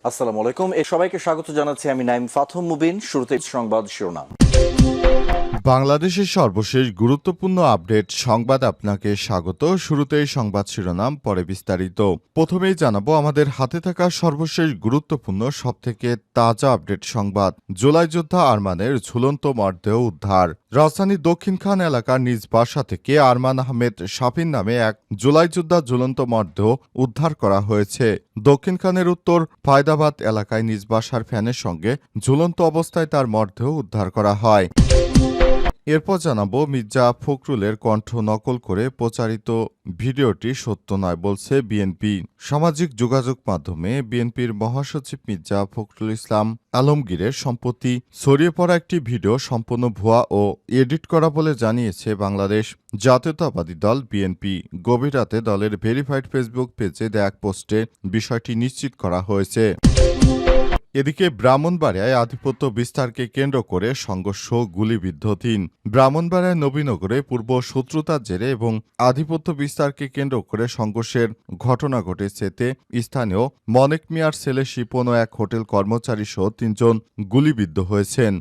আসসালামু আলাইকুম। সবাইকে স্বাগত জানাচ্ছি আমি নাইম ফাথম মুবিন। শুরুতে সংবাদ শিরোনাম। বাংলাদেশের সর্বশেষ গুরুত্বপূর্ণ আপডেট সংবাদ আপনাকে স্বাগত। শুরুতেই সংবাদ শিরোনাম, পরে বিস্তারিত। প্রথমেই জানাবো আমাদের হাতে থাকা সর্বশেষ গুরুত্বপূর্ণ সবথেকে তাজা আপডেট সংবাদ। জুলাই যোদ্ধা আরমানের ঝুলন্ত মরদেহ উদ্ধার। রাজধানীর দক্ষিণখান এলাকার নিজ বাসা থেকে আরমান আহমেদ শাফিন নামে এক জুলাই যোদ্ধা ঝুলন্ত মরদেহ উদ্ধার করা হয়েছে। দক্ষিণখানের উত্তর ফায়দাবাদ এলাকায় নিজ বাসার ফ্যানের সঙ্গে ঝুলন্ত অবস্থায় তার মরদেহ উদ্ধার করা হয়। এরপর জানাবো মির্জা ফখরুলের কণ্ঠ নকল করে প্রচারিত ভিডিওটি সত্য নয় বলছে বিএনপি। সামাজিক যোগাযোগ মাধ্যমে বিএনপির মহাসচিব মির্জা ফখরুল ইসলাম আলমগীরের সম্প্রতি ছড়িয়ে পড়া একটি ভিডিও সম্পূর্ণ ভুয়া ও এডিট করা বলে জানিয়েছে বাংলাদেশ জাতীয়তাবাদী দল বিএনপি। গভীর রাতে দলের ভেরিফাইড ফেসবুক পেজে দেয়া এক পোস্টে বিষয়টি নিশ্চিত করা হয়েছে। এদিকে ব্রাহ্মণবাড়িয়ায় আধিপত্য বিস্তারকে কেন্দ্র করে সংঘর্ষ, গুলিবিদ্ধ ৩। ব্রাহ্মণবাড়িয়ার নবীনগরে পূর্ব শত্রুতার জেরে এবং আধিপত্য বিস্তারকে কেন্দ্র করে সংঘর্ষের ঘটনা ঘটেছে। এতে স্থানীয় মনেক মিয়ার ছেলে শিপন ও এক হোটেল কর্মচারী সহ ৩ জন গুলিবিদ্ধ হয়েছেন।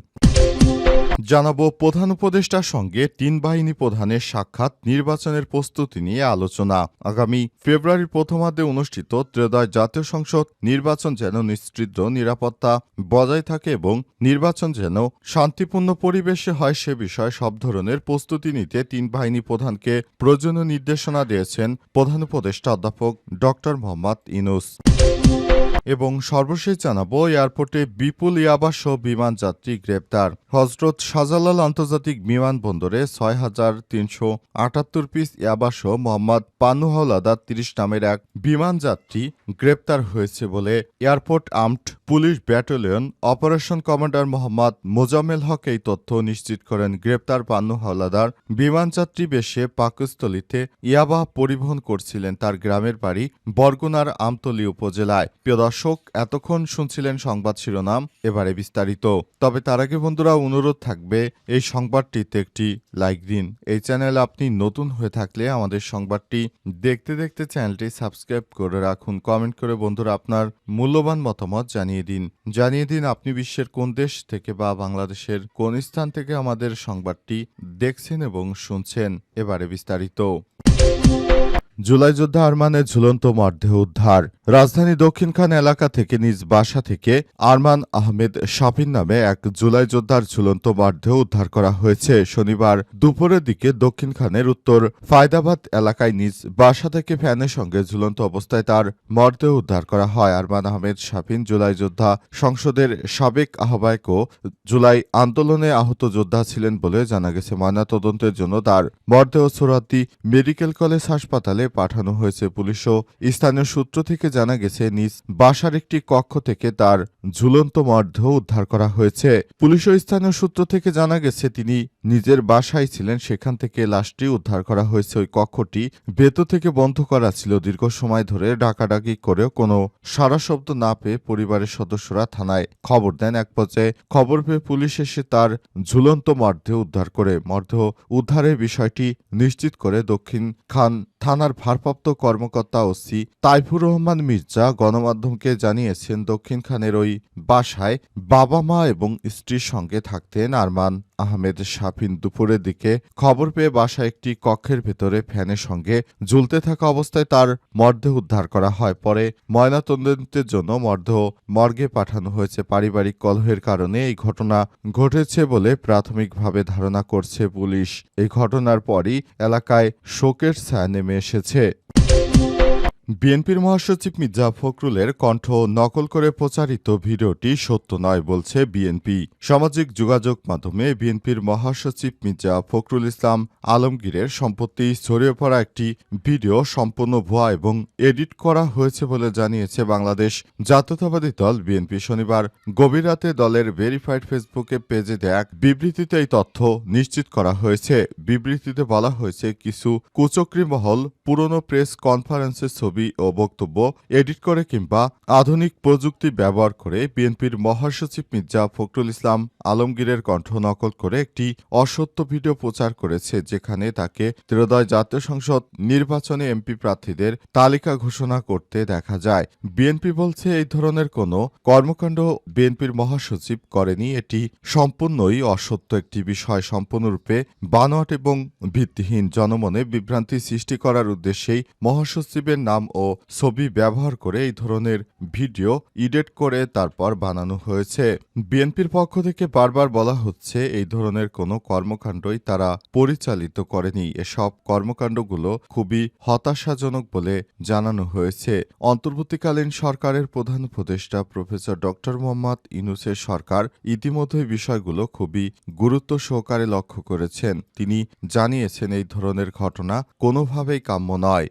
জানাবো প্রধান উপদেষ্টার সঙ্গে ৩ বাহিনী প্রধানের সাক্ষাৎ, নির্বাচনের প্রস্তুতি নিয়ে আলোচনা। আগামী ফেব্রুয়ারির প্রথমার্ধে অনুষ্ঠিত ত্রয়োদশ জাতীয় সংসদ নির্বাচন যেন নিশ্চিত নিরাপত্তা বজায় থাকে এবং নির্বাচন যেন শান্তিপূর্ণ পরিবেশে হয় সে বিষয়ে সব ধরনের প্রস্তুতি নিতে ৩ বাহিনী প্রধানকে প্রয়োজনীয় নির্দেশনা দিয়েছেন প্রধান উপদেষ্টা অধ্যাপক ড. মোহাম্মদ ইউনূস। এবং সর্বশেষ জানাবো এয়ারপোর্টে বিপুল ইয়াবাসহ বিমান যাত্রী গ্রেপ্তার। হজরত শাহজালাল আন্তর্জাতিক বিমানবন্দরে ৬,৩৭৮ পিস ইয়াবাসহ মোহাম্মদ পান্নু হাওলাদার ৩০ নামের এক বিমান যাত্রী গ্রেপ্তার হয়েছে বলে airport armed police battalion operation commander Mohammad Mozammel Haque এই তথ্য নিশ্চিত করেন। গ্রেপ্তার পান্নু হাওলাদার বিমানযাত্রী বেশে পাকস্থলীতে ইয়াবা পরিবহন করছিলেন। তার গ্রামের বাড়ি বরগুনার আমতলী উপজেলায়। প্রিয় দর্শক, এতক্ষণ শুনছিলেন সংবাদ শিরোনাম, এবারে বিস্তারিত। তবে তার আগে বন্ধুরা অনুরোধ থাকবে এই সংবাদটিতে একটি লাইক দিন। এই চ্যানেলে আপনি নতুন হয়ে থাকলে আমাদের সংবাদটি দেখতে দেখতে চ্যানেলটি সাবস্ক্রাইব করে রাখুন। কমেন্ট করে বন্ধুরা আপনার মূল্যবান মতামত জানিয়ে দিন আপনি বিশ্বের কোন দেশ থেকে বা বাংলাদেশের কোন স্থান থেকে আমাদের সংবাদটি দেখছেন এবং শুনছেন। এবারে বিস্তারিত। জুলাই যোদ্ধা আরমানের ঝুলন্ত মরদেহ উদ্ধার। রাজধানী দক্ষিণখান এলাকা থেকে নিজ বাসা থেকে আরমান আহমেদ শাফিন নামে এক জুলাই যোদ্ধার ঝুলন্ত মরদেহ উদ্ধার করা হয়েছে। শনিবার দুপুরের দিকে দক্ষিণখানের উত্তর ফায়দাবাদ এলাকায় নিজ বাসা থেকে ফ্যানের সঙ্গে ঝুলন্ত অবস্থায় তার মরদেহ উদ্ধার করা হয়। আরমান আহমেদ শাফিন জুলাই যোদ্ধা সংসদের সাবেক আহ্বায়ক ও জুলাই আন্দোলনে আহত যোদ্ধা ছিলেন বলে জানা গেছে। ময়নাতদন্তের জন্য তার মরদেহ সোহরাওয়ার্দী মেডিকেল কলেজ হাসপাতালে পাঠানো হয়েছে। পুলিশ ও স্থানীয় সূত্র থেকে জানা গেছে নিজ বাসার একটি কক্ষ থেকে তার ঝুলন্ত মরদেহ উদ্ধার করা হয়েছে। পুলিশ ও স্থানীয় সূত্র থেকে জানা গেছে তিনি নিজের বাসায় ছিলেন, সেখান থেকে লাশটি উদ্ধার করা হয়েছে। ওই কক্ষটি ভেতর থেকে বন্ধ করা ছিল। দীর্ঘ সময় ধরে ডাকাডাকি করেও কোনো সাড়া শব্দ না পেয়ে পরিবারের সদস্যরা থানায় খবর দেন। এক পর্যায়ে খবর পেয়ে পুলিশ এসে তার ঝুলন্ত মরদেহ উদ্ধার করে। মরদেহ উদ্ধারের বিষয়টি নিশ্চিত করে দক্ষিণ খান থানার ভারপ্রাপ্ত কর্মকর্তা ওসি তাইফুর রহমান মির্জা গণমাধ্যমকে জানিয়েছেন দক্ষিণ খানের ওই বাসায় বাবা মা এবং স্ত্রীর সঙ্গে থাকতেন আরমান আহমেদ শাফিন। দুপুরের দিকে খবর পেয়ে বাসায় একটি কক্ষের ভেতরে ফ্যানের সঙ্গে ঝুলতে থাকা অবস্থায় তার মরদেহ উদ্ধার করা হয়। পরে ময়নাতদন্তের জন্য মরদেহ মর্গে পাঠানো হয়েছে। পারিবারিক কলহের কারণে এই ঘটনা ঘটেছে বলে প্রাথমিকভাবে ধারণা করছে পুলিশ। এই ঘটনার পরই এলাকায় শোকের ছায়া নেমে এসেছে। বিএনপির মহাসচিব মির্জা ফখরুলের কণ্ঠ নকল করে প্রচারিত ভিডিওটি সত্য নয় বলছে বিএনপি। সামাজিক যোগাযোগ মাধ্যমে বিএনপির মহাসচিব মির্জা ফখরুল ইসলাম আলমগীরের সম্প্রতি ছড়িয়ে পড়া একটি ভিডিও সম্পূর্ণ ভুয়া এবং এডিট করা হয়েছে বলে জানিয়েছে বাংলাদেশ জাতীয়তাবাদী দল বিএনপি। শনিবার গভীর রাতে দলের ভেরিফাইড ফেসবুকে পেজে দেয়া এক বিবৃতিতে এই তথ্য নিশ্চিত করা হয়েছে। বিবৃতিতে বলা হয়েছে কিছু কুচক্রী মহল পুরনো প্রেস কনফারেন্সের ছবি ছবি ও বক্তব্য এডিট করে কিংবা আধুনিক প্রযুক্তি ব্যবহার করে বিএনপির মহাসচিব মির্জা ফখরুল ইসলাম আলমগীরের কণ্ঠ নকল করে একটি অসত্য ভিডিও প্রচার করেছে, যেখানে তাকে ত্রয়োদশ জাতীয় সংসদ নির্বাচনে এমপি প্রার্থীদের তালিকা ঘোষণা করতে দেখা যায়। বিএনপি বলছে এই ধরনের কোনো কর্মকাণ্ড বিএনপির মহাসচিব করেনি। এটি সম্পূর্ণই অসত্য একটি বিষয়, সম্পূর্ণরূপে বানোয়াট এবং ভিত্তিহীন। জনমনে বিভ্রান্তি সৃষ্টি করার উদ্দেশ্যেই মহাসচিবের নাম ও ছবি ব্যবহার করে এই ধরনের ভিডিও এডিট করে তারপর বানানো হয়েছে। বিএনপির পক্ষ থেকে বারবার বলা হচ্ছে এই ধরনের কোনো কর্মকাণ্ডই তারা পরিচালিত করেনি। এসব কর্মকাণ্ডগুলো খুবই হতাশাজনক বলে জানানো হয়েছে। অন্তর্বর্তীকালীন সরকারের প্রধান উপদেষ্টা প্রফেসর ডক্টর মোহাম্মদ ইউনূসের সরকার ইতিমধ্যেই বিষয়গুলো খুবই গুরুত্ব সহকারে লক্ষ্য করেছেন। তিনি জানিয়েছেন এই ধরনের ঘটনা কোনোভাবেই কাম্য নয়।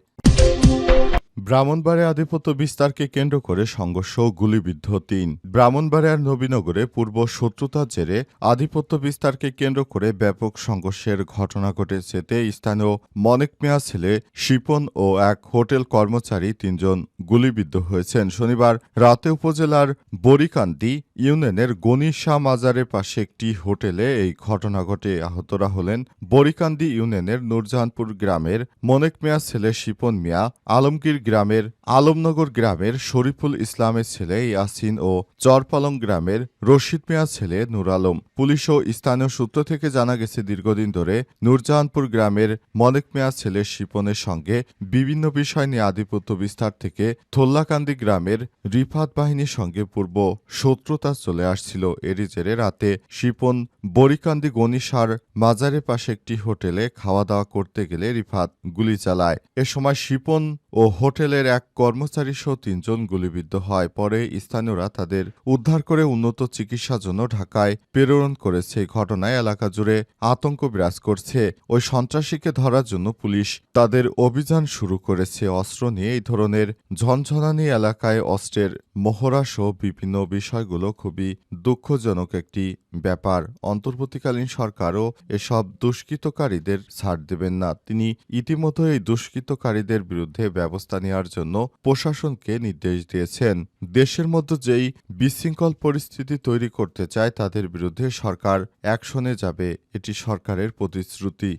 ব্রাহ্মণবাড়িয়া আধিপত্য বিস্তারকে কেন্দ্র করে সংঘর্ষ ও গুলিবিদ্ধ ৩। ব্রাহ্মণবাড়িয়ার নবীনগরে পূর্ব শত্রুতার জেরে আধিপত্য বিস্তারকে কেন্দ্র করে ব্যাপক সংঘর্ষের ঘটনা ঘটেছে। এতে স্থানীয় মনেক মিয়া ছেলে শিপন ও এক হোটেল কর্মচারী ৩ জন গুলিবিদ্ধ হয়েছেন। শনিবার রাতে উপজেলার বরিকান্দি ইউনিয়নের গনি শাহ মাজারের পাশে একটি হোটেলে এই ঘটনা ঘটে। আহতরা হলেন বরিকান্দি ইউনিয়নের নূরজাহানপুর গ্রামের মনেক মিয়া ছেলে শিপন মিয়া, আলমগীর গ্রামের আলমনগর গ্রামের শরীফুল ইসলামের ছেলে ইয়াসিন ও চরপালং গ্রামের রশিদ মিয়া ছেলে নূর আলম। পুলিশ ও স্থানীয় সূত্র থেকে জানা গেছে, দীর্ঘদিন ধরে নূরজাহানপুর গ্রামের মনেক মিয়া ছেলে শিপনের সঙ্গে বিভিন্ন বিষয় নিয়ে আধিপত্য বিস্তার থেকে থোল্লাকান্দি গ্রামের রিফাত বাহিনীর সঙ্গে পূর্ব শত্রুতা চলে আসছিল। এরই জেরে রাতে শিপন বরিকান্দি গনিশার মাজারের পাশে একটি হোটেলে খাওয়া দাওয়া করতে গেলে রিফাত গুলি চালায়। এ সময় শিপন ও হোটেলের এক কর্মচারী সহ ৩ জন গুলিবিদ্ধ হয়। পরে স্থানীয়রা তাদের উদ্ধার করে উন্নত চিকিৎসার জন্য ঢাকায় প্রেরণ করেছে। এই ঘটনায় এলাকা জুড়ে আতঙ্ক বিরাজ করছে। ওই সন্ত্রাসীকে ধরার জন্য পুলিশ তাদের অভিযান শুরু করেছে। অস্ত্র নিয়ে এই ধরনের ঝনঝনানি এলাকায় অস্ত্রের মহড়া সহ বিভিন্ন বিষয়গুলো খুবই দুঃখজনক একটি ব্যাপার। অন্তর্বর্তীকালীন সরকারও এসব দুষ্কৃতকারীদের ছাড় দেবেন না। তিনি ইতিমধ্যে এই দুষ্কৃতকারীদের বিরুদ্ধে ব্যবস্থা নেওয়ার জন্য প্রশাসনকে নির্দেশ দিয়েছেন। দেশের মধ্যে যেই বিশৃঙ্খল পরিস্থিতি তৈরি করতে চায় তাদের বিরুদ্ধে সরকার অ্যাকশনে যাবে, এটি সরকারের প্রতিশ্রুতি।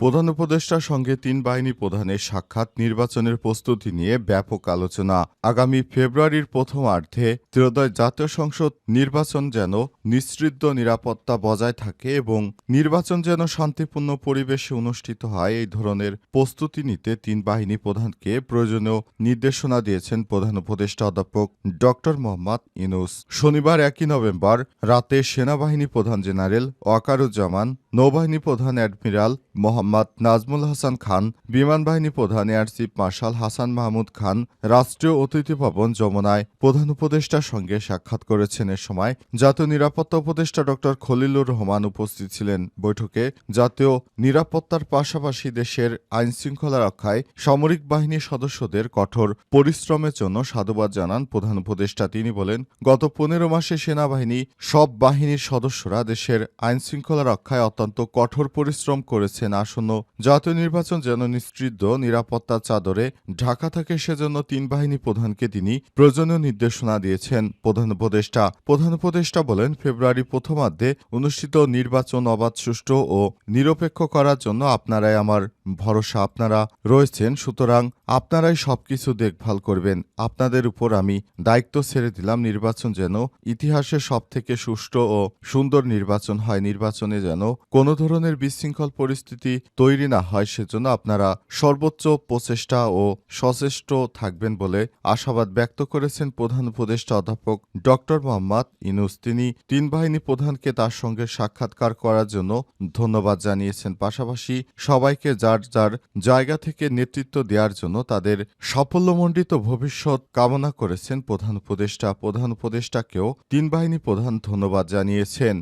প্রধান উপদেষ্টার সঙ্গে ৩ বাহিনী প্রধানের সাক্ষাৎ, নির্বাচনের প্রস্তুতি নিয়ে ব্যাপক আলোচনা। আগামী ফেব্রুয়ারির প্রথমার্ধে ত্রয়োদশ জাতীয় সংসদ নির্বাচন যেন নিশ্চিদ্র নিরাপত্তা বজায় থাকে এবং নির্বাচন যেন শান্তিপূর্ণ পরিবেশে অনুষ্ঠিত হয়, এই ধরনের প্রস্তুতি নিতে ৩ বাহিনী প্রধানকে প্রয়োজনীয় নির্দেশনা দিয়েছেন প্রধান উপদেষ্টা অধ্যাপক ডক্টর মোহাম্মদ ইউনূস। শনিবার ১ নভেম্বর রাতে সেনাবাহিনী প্রধান জেনারেল ওয়াকারুজ্জামান, নৌবাহিনী প্রধান অ্যাডমিরাল মোহাম্মদ নাজমুল হাসান খান, বিমান বাহিনী প্রধান air chief marshal Hasan Mahmood Khan রাষ্ট্রীয় অতিথি ভবন যমুনায় প্রধান উপদেষ্টার সঙ্গে সাক্ষাৎ করেছেন। এ সময় জাতীয় নিরাপত্তা উপদেষ্টা ড খলিলুর রহমান উপস্থিত ছিলেন। বৈঠকে জাতীয় নিরাপত্তার পাশাপাশি দেশের আইনশৃঙ্খলা রক্ষায় সামরিক বাহিনীর সদস্যদের কঠোর পরিশ্রমের জন্য সাধুবাদ জানান প্রধান উপদেষ্টা। তিনি বলেন, গত ১৫ মাসে সেনাবাহিনী সব বাহিনীর সদস্যরা দেশের আইনশৃঙ্খলা রক্ষায় অত্যন্ত কঠোর পরিশ্রম করেছেন। আসন্ন জাতীয় নির্বাচন যেন নিশ্চিদ্র নিরাপত্তার চাদরে ঢাকা থাকে, সেজন্য ৩ বাহিনী প্রধানকে তিনি প্রয়োজনীয় নির্দেশনা দিয়েছেন প্রধান উপদেষ্টা। প্রধান উপদেষ্টা বলেন, ফেব্রুয়ারি প্রথমার্ধে অনুষ্ঠিত নির্বাচন অবাধ, সুষ্ঠু ও নিরপেক্ষ করার জন্য আপনারাই আমার ভরসা, আপনারা রয়েছেন, সুতরাং আপনারাই সবকিছু দেখভাল করবেন। আপনাদের উপর আমি দায়িত্ব ছেড়ে দিলাম। নির্বাচন যেন ইতিহাসের সবথেকে সুষ্ঠু ও সুন্দর নির্বাচন হয়। নির্বাচনে যেন কোনো ধরনের বিশৃঙ্খল পরিস্থিতি তৈরি না হয়, সেজন্য আপনারা সর্বোচ্চ প্রচেষ্টা ও সচেষ্ট থাকবেন বলে আশাবাদ ব্যক্ত করেছেন প্রধান উপদেষ্টা অধ্যাপক ডক্টর মোহাম্মদ ইউনূস। তিনি ৩ বাহিনী প্রধানকে তার সঙ্গে সাক্ষাৎকার করার জন্য ধন্যবাদ জানিয়েছেন। পাশাপাশি সবাইকে যার যার জায়গা থেকে নেতৃত্ব দেওয়ার জন্য তাদের সাফল্যমণ্ডিত ভবিষ্যৎ কামনা করেছেন প্রধান উপদেষ্টা। প্রধান উপদেষ্টাকেও ৩ বাহিনী প্রধান ধন্যবাদ জানিয়েছেন।